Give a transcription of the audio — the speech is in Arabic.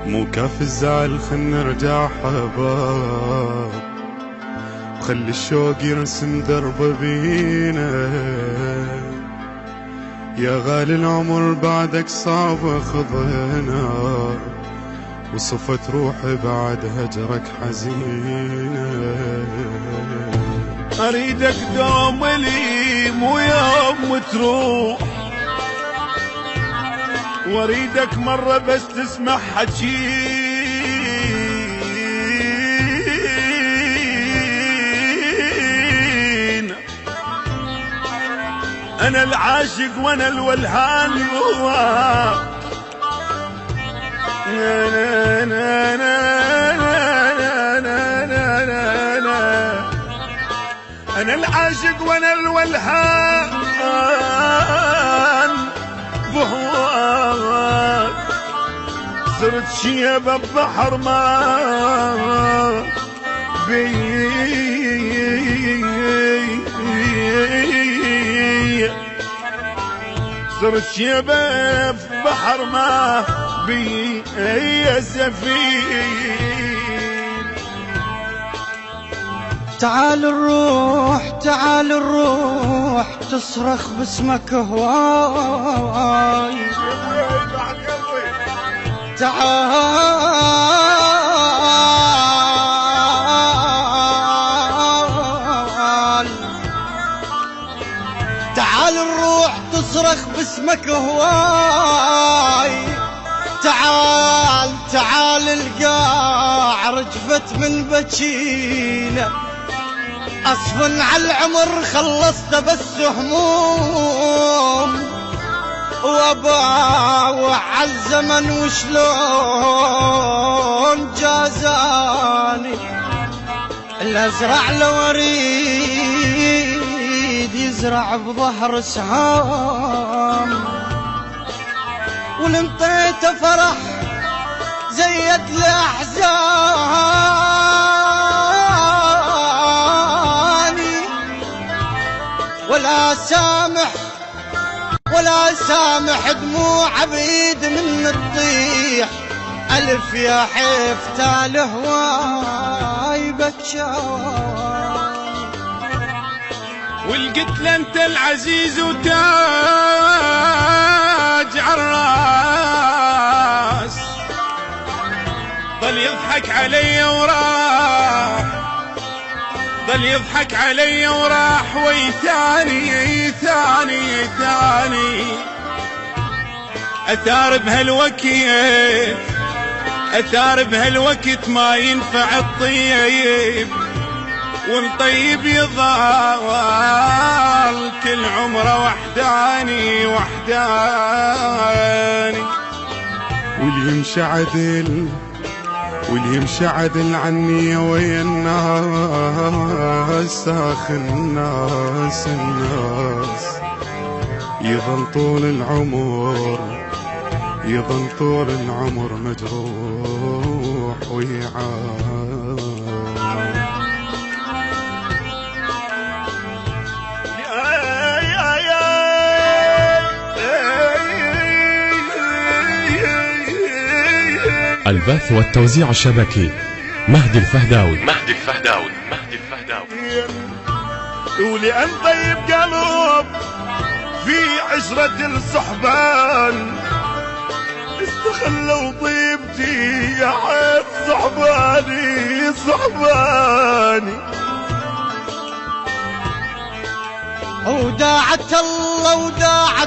مو كاف الزعل خل نرجع حباب، وخلي الشوق يرسم دربه بينا. يا غالي العمر بعدك صعب اخذنا، وصفت روحي بعد هجرك حزينة. اريدك دوم لي مو يوم تروح، واريدك مرة بس تسمع حكينا. انا العاشق وانا الولهان أنا العاشق وأنا الولهان بهواك. صرت شيبة ببحر ما بي، صرت شيبة ببحر ما بي يا سفين. تعال الروح تعال الروح تصرخ باسمك هواي. تعال تعال الروح تصرخ باسمك هواي. تعال تعال القاع رجفت من بكينا. أصفن على العمر خلصت بس هموم، واباوع على الزمن وشلون جازاني. الازرع لو اريد يزرع بظهر سهام، ولمطيته فرح زيت الاحزاني. ولا سامح دموع عبيد من تطيح. ألف يا حيف تال هواي بكشاي. والقتل انت العزيز وتاج عالراس. ظل يضحك علي وراح، ظل يضحك علي وراح ويثاني ثاني ثاني. أثار بهالوقت، أثار بهالوقت ما ينفع الطيب، والطيب يضال كل عمره وحداني وحداني. واللي يمشي عدل، واللي يمشي عدل عني ويا الناس، اخ الناس يظل طول العمر، يظل طول العمر مجروح ويعاني. البث والتوزيع الشبكي مهدي الفهداوي. ولأن طيب قلب في عشرة الصحبان، استخلوا طيبتي يا حيف صحباني. وداعت الله وداعت